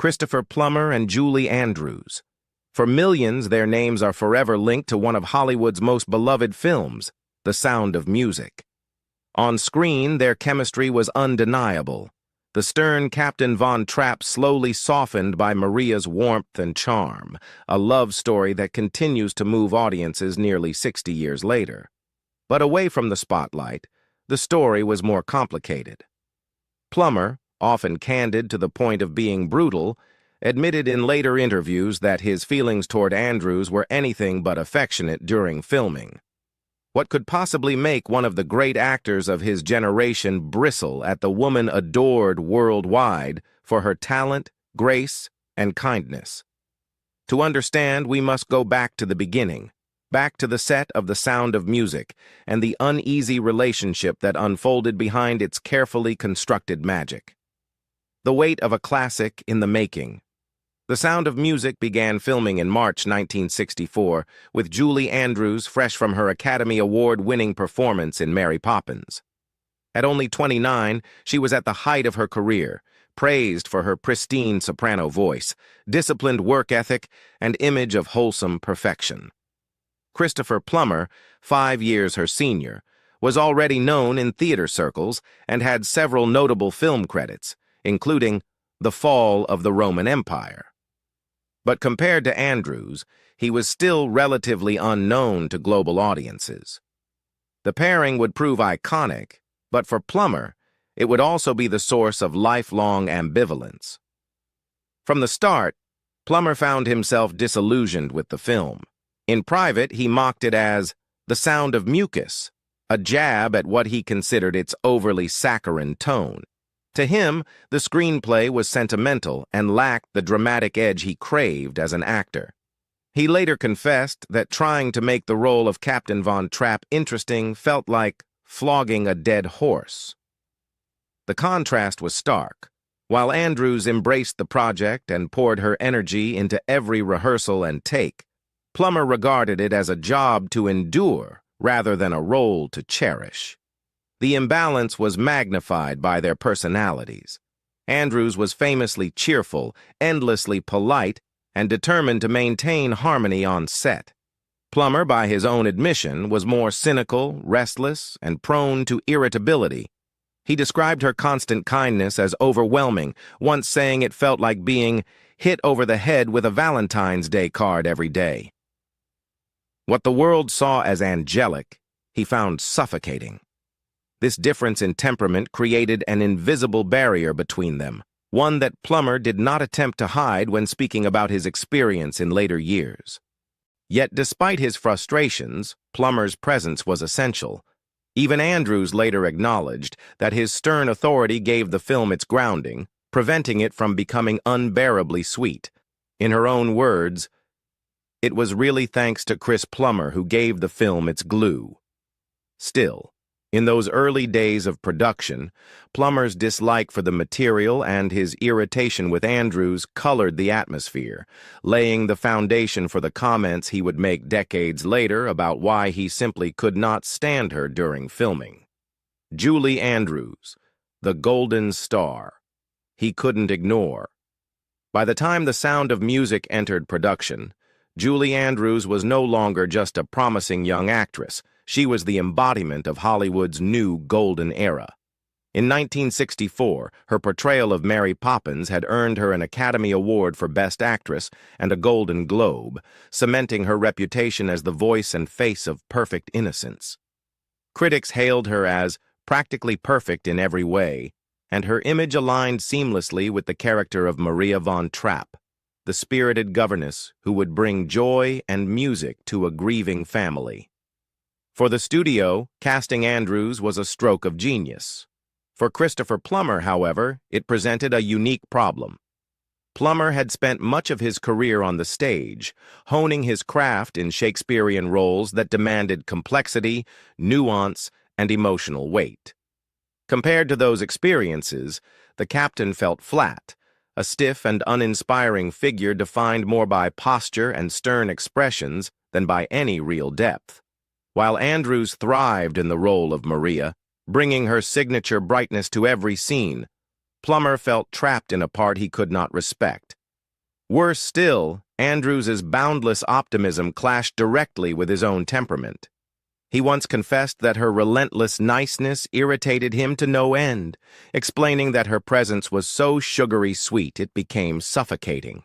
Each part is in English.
Christopher Plummer and Julie Andrews. For millions, their names are forever linked to one of Hollywood's most beloved films, The Sound of Music. On screen, their chemistry was undeniable. The stern Captain Von Trapp slowly softened by Maria's warmth and charm, a love story that continues to move audiences nearly 60 years later. But away from the spotlight, the story was more complicated. Plummer, often candid to the point of being brutal, admitted in later interviews that his feelings toward Andrews were anything but affectionate during filming. What could possibly make one of the great actors of his generation bristle at the woman adored worldwide for her talent, grace, and kindness? To understand, we must go back to the beginning, back to the set of The Sound of Music and the uneasy relationship that unfolded behind its carefully constructed magic. The weight of a classic in the making. The Sound of Music began filming in March 1964, with Julie Andrews fresh from her Academy Award-winning performance in Mary Poppins. At only 29, she was at the height of her career, praised for her pristine soprano voice, disciplined work ethic, and image of wholesome perfection. Christopher Plummer, 5 years her senior, was already known in theater circles and had several notable film credits, including The Fall of the Roman Empire. But compared to Andrews, he was still relatively unknown to global audiences. The pairing would prove iconic, but for Plummer, it would also be the source of lifelong ambivalence. From the start, Plummer found himself disillusioned with the film. In private, he mocked it as The Sound of Mucus, a jab at what he considered its overly saccharine tone. To him, the screenplay was sentimental and lacked the dramatic edge he craved as an actor. He later confessed that trying to make the role of Captain Von Trapp interesting felt like flogging a dead horse. The contrast was stark. While Andrews embraced the project and poured her energy into every rehearsal and take, Plummer regarded it as a job to endure rather than a role to cherish. The imbalance was magnified by their personalities. Andrews was famously cheerful, endlessly polite, and determined to maintain harmony on set. Plummer, by his own admission, was more cynical, restless, and prone to irritability. He described her constant kindness as overwhelming, once saying it felt like being hit over the head with a Valentine's Day card every day. What the world saw as angelic, he found suffocating. This difference in temperament created an invisible barrier between them, one that Plummer did not attempt to hide when speaking about his experience in later years. Yet despite his frustrations, Plummer's presence was essential. Even Andrews later acknowledged that his stern authority gave the film its grounding, preventing it from becoming unbearably sweet. In her own words, "It was really thanks to Chris Plummer who gave the film its glue." Still, in those early days of production, Plummer's dislike for the material and his irritation with Andrews colored the atmosphere, laying the foundation for the comments he would make decades later about why he simply could not stand her during filming. Julie Andrews, the golden star, he couldn't ignore. By the time The Sound of Music entered production, Julie Andrews was no longer just a promising young actress. She was the embodiment of Hollywood's new golden era. In 1964, her portrayal of Mary Poppins had earned her an Academy Award for Best Actress and a Golden Globe, cementing her reputation as the voice and face of perfect innocence. Critics hailed her as practically perfect in every way, and her image aligned seamlessly with the character of Maria von Trapp, the spirited governess who would bring joy and music to a grieving family. For the studio, casting Andrews was a stroke of genius. For Christopher Plummer, however, it presented a unique problem. Plummer had spent much of his career on the stage, honing his craft in Shakespearean roles that demanded complexity, nuance, and emotional weight. Compared to those experiences, the captain felt flat, a stiff and uninspiring figure defined more by posture and stern expressions than by any real depth. While Andrews thrived in the role of Maria, bringing her signature brightness to every scene, Plummer felt trapped in a part he could not respect. Worse still, Andrews's boundless optimism clashed directly with his own temperament. He once confessed that her relentless niceness irritated him to no end, explaining that her presence was so sugary sweet it became suffocating.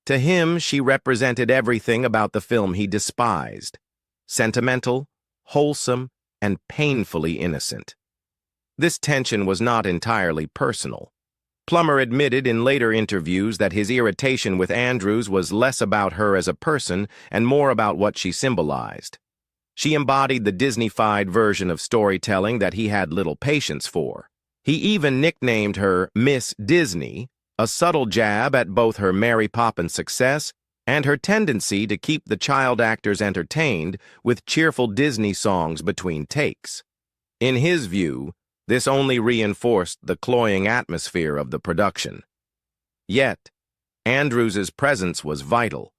To him, she represented everything about the film he despised: sentimental, wholesome, and painfully innocent. This tension was not entirely personal. Plummer admitted in later interviews that his irritation with Andrews was less about her as a person and more about what she symbolized. She embodied the Disney-fied version of storytelling that he had little patience for. He even nicknamed her Miss Disney, a subtle jab at both her Mary Poppins success and her tendency to keep the child actors entertained with cheerful Disney songs between takes. In his view, this only reinforced the cloying atmosphere of the production. Yet, Andrews's presence was vital.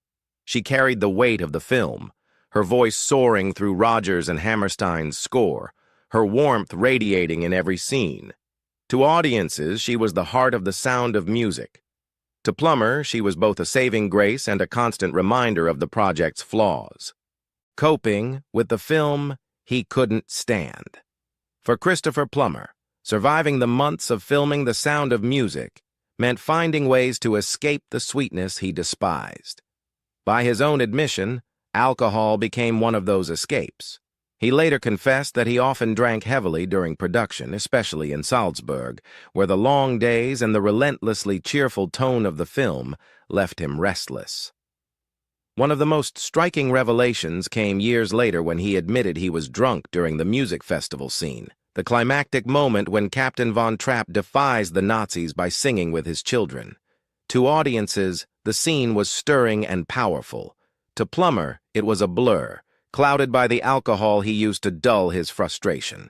She carried the weight of the film, her voice soaring through Rodgers and Hammerstein's score, her warmth radiating in every scene. To audiences, she was the heart of The Sound of Music. To Plummer, she was both a saving grace and a constant reminder of the project's flaws. Coping with the film he couldn't stand. For Christopher Plummer, surviving the months of filming The Sound of Music meant finding ways to escape the sweetness he despised. By his own admission, alcohol became one of those escapes. He later confessed that he often drank heavily during production, especially in Salzburg, where the long days and the relentlessly cheerful tone of the film left him restless. One of the most striking revelations came years later when he admitted he was drunk during the music festival scene, the climactic moment when Captain Von Trapp defies the Nazis by singing with his children. To audiences, the scene was stirring and powerful. To Plummer, it was a blur, clouded by the alcohol he used to dull his frustration.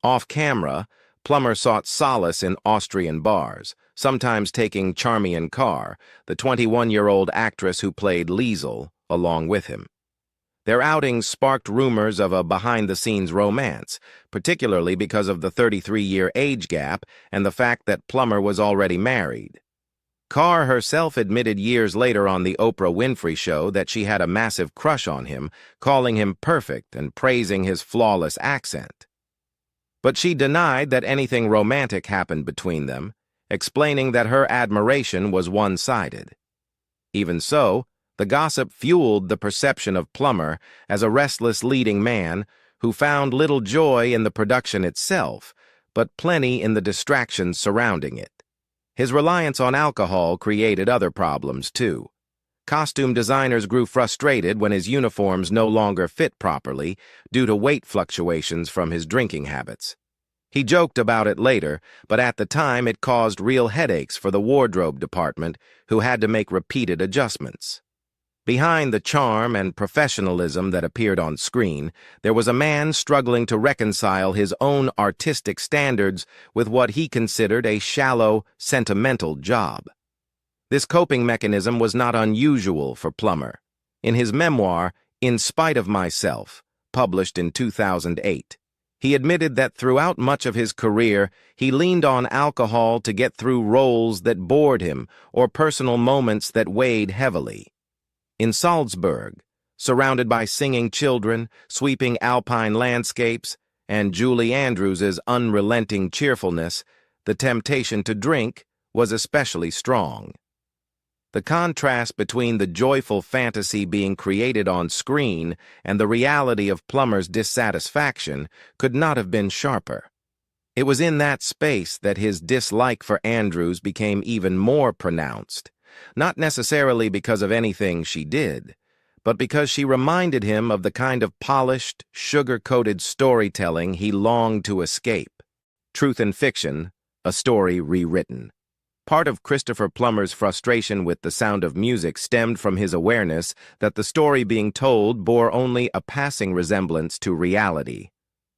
Off-camera, Plummer sought solace in Austrian bars, sometimes taking Charmian Carr, the 21-year-old actress who played Liesel, along with him. Their outings sparked rumors of a behind-the-scenes romance, particularly because of the 33-year age gap and the fact that Plummer was already married. Carr herself admitted years later on the Oprah Winfrey Show that she had a massive crush on him, calling him perfect and praising his flawless accent. But she denied that anything romantic happened between them, explaining that her admiration was one-sided. Even so, the gossip fueled the perception of Plummer as a restless leading man who found little joy in the production itself, but plenty in the distractions surrounding it. His reliance on alcohol created other problems, too. Costume designers grew frustrated when his uniforms no longer fit properly due to weight fluctuations from his drinking habits. He joked about it later, but at the time it caused real headaches for the wardrobe department, who had to make repeated adjustments. Behind the charm and professionalism that appeared on screen, there was a man struggling to reconcile his own artistic standards with what he considered a shallow, sentimental job. This coping mechanism was not unusual for Plummer. In his memoir, In Spite of Myself, published in 2008, he admitted that throughout much of his career, he leaned on alcohol to get through roles that bored him or personal moments that weighed heavily. In Salzburg, surrounded by singing children, sweeping alpine landscapes, and Julie Andrews's unrelenting cheerfulness, the temptation to drink was especially strong. The contrast between the joyful fantasy being created on screen and the reality of Plummer's dissatisfaction could not have been sharper. It was in that space that his dislike for Andrews became even more pronounced, not necessarily because of anything she did, but because she reminded him of the kind of polished, sugar-coated storytelling he longed to escape. Truth and Fiction, a story rewritten. Part of Christopher Plummer's frustration with The Sound of Music stemmed from his awareness that the story being told bore only a passing resemblance to reality.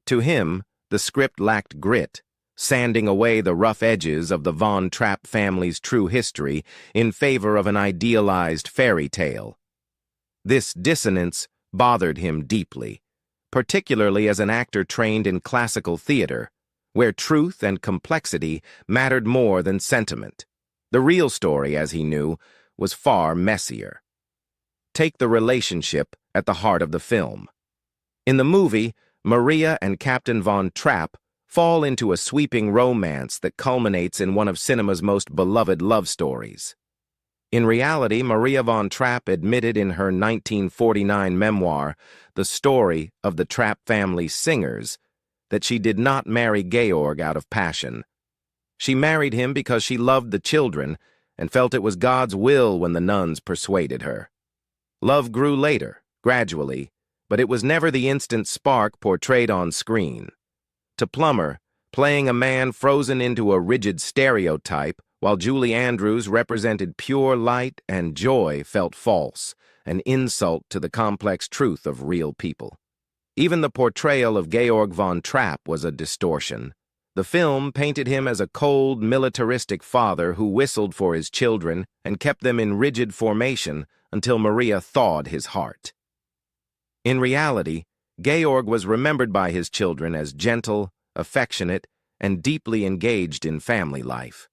To him, the script lacked grit, sanding away the rough edges of the Von Trapp family's true history in favor of an idealized fairy tale. This dissonance bothered him deeply, particularly as an actor trained in classical theater, where truth and complexity mattered more than sentiment. The real story, as he knew, was far messier. Take the relationship at the heart of the film. In the movie, Maria and Captain Von Trapp fall into a sweeping romance that culminates in one of cinema's most beloved love stories. In reality, Maria Von Trapp admitted in her 1949 memoir, The Story of the Trapp Family Singers, that she did not marry Georg out of passion. She married him because she loved the children and felt it was God's will when the nuns persuaded her. Love grew later, gradually, but it was never the instant spark portrayed on screen. To Plummer, playing a man frozen into a rigid stereotype, while Julie Andrews represented pure light and joy, felt false, an insult to the complex truth of real people. Even the portrayal of Georg von Trapp was a distortion. The film painted him as a cold, militaristic father who whistled for his children and kept them in rigid formation until Maria thawed his heart. In reality, Georg was remembered by his children as gentle, affectionate, and deeply engaged in family life.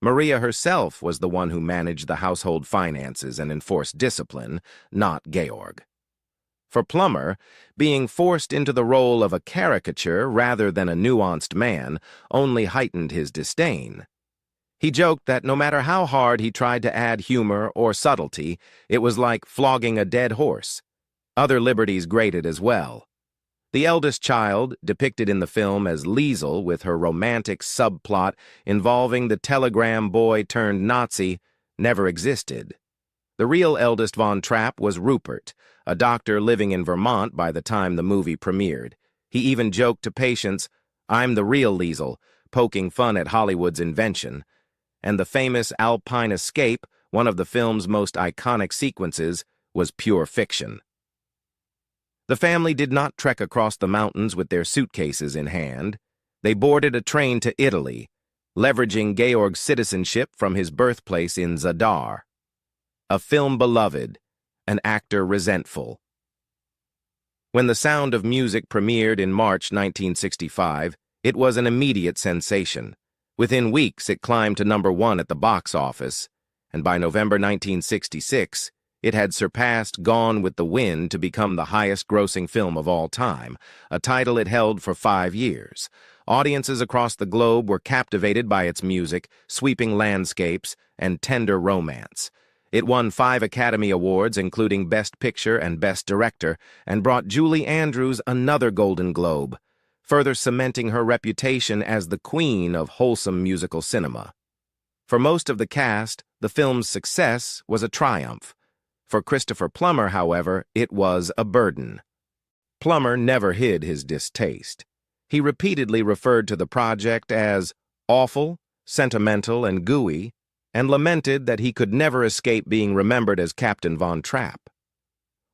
Maria herself was the one who managed the household finances and enforced discipline, not Georg. For Plummer, being forced into the role of a caricature rather than a nuanced man only heightened his disdain. He joked that no matter how hard he tried to add humor or subtlety, it was like flogging a dead horse. Other liberties grated as well. The eldest child, depicted in the film as Liesel with her romantic subplot involving the telegram boy turned Nazi, never existed. The real eldest Von Trapp was Rupert, a doctor living in Vermont by the time the movie premiered. He even joked to patients, "I'm the real Liesel," poking fun at Hollywood's invention. And the famous Alpine escape, one of the film's most iconic sequences, was pure fiction. The family did not trek across the mountains with their suitcases in hand. They boarded a train to Italy, leveraging Georg's citizenship from his birthplace in Zadar. A film beloved, an actor resentful. When The Sound of Music premiered in March 1965, it was an immediate sensation. Within weeks, it climbed to #1 at the box office, and by November 1966, it had surpassed Gone with the Wind to become the highest-grossing film of all time, a title it held for 5 years. Audiences across the globe were captivated by its music, sweeping landscapes, and tender romance. It won 5 Academy Awards, including Best Picture and Best Director, and brought Julie Andrews another Golden Globe, further cementing her reputation as the queen of wholesome musical cinema. For most of the cast, the film's success was a triumph. For Christopher Plummer, however, it was a burden. Plummer never hid his distaste. He repeatedly referred to the project as awful, sentimental, and gooey, and lamented that he could never escape being remembered as Captain Von Trapp.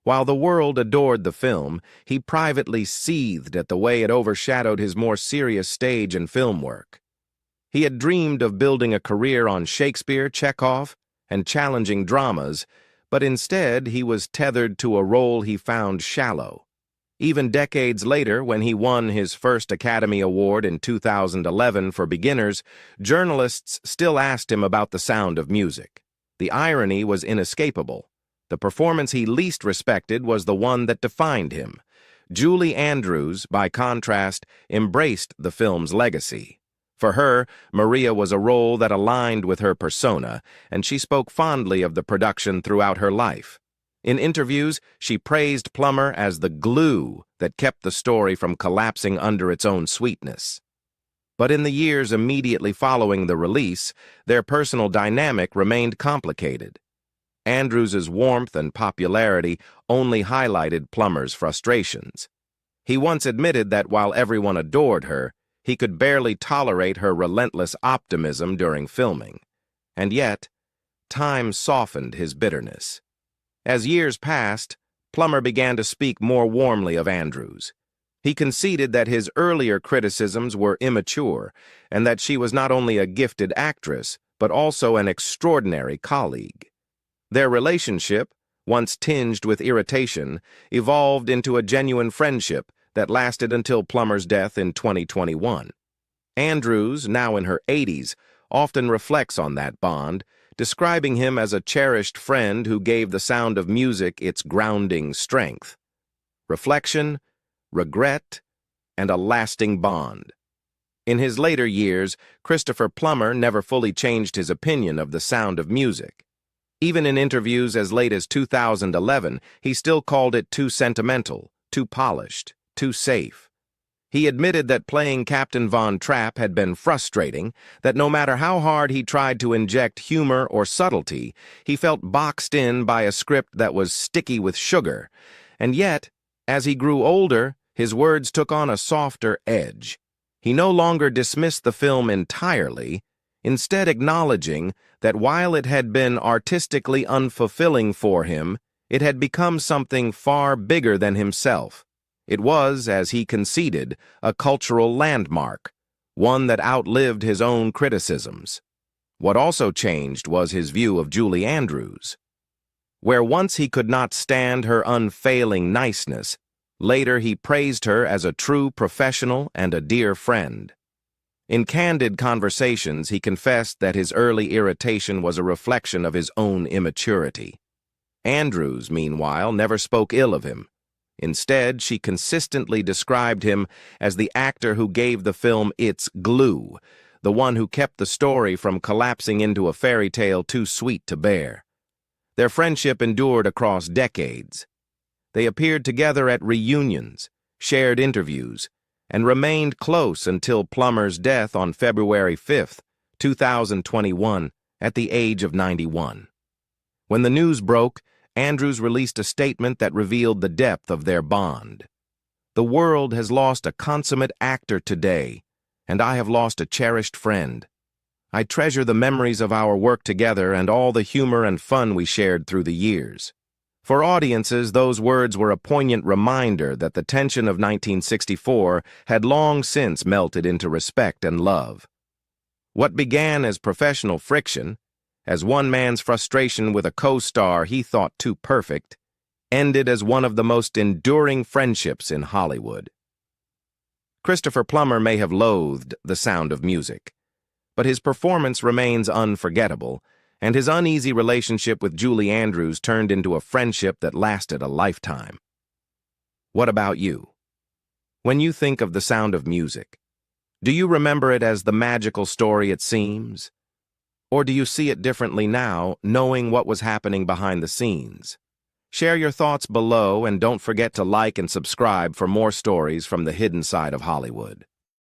While the world adored the film, he privately seethed at the way it overshadowed his more serious stage and film work. He had dreamed of building a career on Shakespeare, Chekhov, and challenging dramas, but instead he was tethered to a role he found shallow. Even decades later, when he won his first Academy Award in 2011 for Beginners, journalists still asked him about The Sound of Music. The irony was inescapable. The performance he least respected was the one that defined him. Julie Andrews, by contrast, embraced the film's legacy. For her, Maria was a role that aligned with her persona, and she spoke fondly of the production throughout her life. In interviews, she praised Plummer as the glue that kept the story from collapsing under its own sweetness. But in the years immediately following the release, their personal dynamic remained complicated. Andrews's warmth and popularity only highlighted Plummer's frustrations. He once admitted that while everyone adored her, he could barely tolerate her relentless optimism during filming. And yet, time softened his bitterness. As years passed, Plummer began to speak more warmly of Andrews. He conceded that his earlier criticisms were immature and that she was not only a gifted actress, but also an extraordinary colleague. Their relationship, once tinged with irritation, evolved into a genuine friendship that lasted until Plummer's death in 2021. Andrews, now in her 80s, often reflects on that bond, describing him as a cherished friend who gave the sound of music its grounding strength, reflection, regret, and a lasting bond. In his later years, Christopher Plummer never fully changed his opinion of the sound of music. Even in interviews as late as 2011, he still called it too sentimental, too polished, too safe. He admitted that playing Captain Von Trapp had been frustrating, that no matter how hard he tried to inject humor or subtlety, he felt boxed in by a script that was sticky with sugar. And yet, as he grew older, his words took on a softer edge. He no longer dismissed the film entirely, instead acknowledging that while it had been artistically unfulfilling for him, it had become something far bigger than himself. It was, as he conceded, a cultural landmark, one that outlived his own criticisms. What also changed was his view of Julie Andrews. Where once he could not stand her unfailing niceness, later he praised her as a true professional and a dear friend. In candid conversations, he confessed that his early irritation was a reflection of his own immaturity. Andrews, meanwhile, never spoke ill of him. Instead, she consistently described him as the actor who gave the film its glue, the one who kept the story from collapsing into a fairy tale too sweet to bear. Their friendship endured across decades. They appeared together at reunions, shared interviews, and remained close until Plummer's death on February 5, 2021, at the age of 91. When the news broke, Andrews released a statement that revealed the depth of their bond. "The world has lost a consummate actor today, and I have lost a cherished friend. I treasure the memories of our work together and all the humor and fun we shared through the years." For audiences, those words were a poignant reminder that the tension of 1964 had long since melted into respect and love. What began as professional friction, as one man's frustration with a co-star he thought too perfect, ended as one of the most enduring friendships in Hollywood. Christopher Plummer may have loathed the sound of music, but his performance remains unforgettable, and his uneasy relationship with Julie Andrews turned into a friendship that lasted a lifetime. What about you? When you think of the sound of music, do you remember it as the magical story it seems? Or do you see it differently now, knowing what was happening behind the scenes? Share your thoughts below and don't forget to like and subscribe for more stories from the hidden side of Hollywood.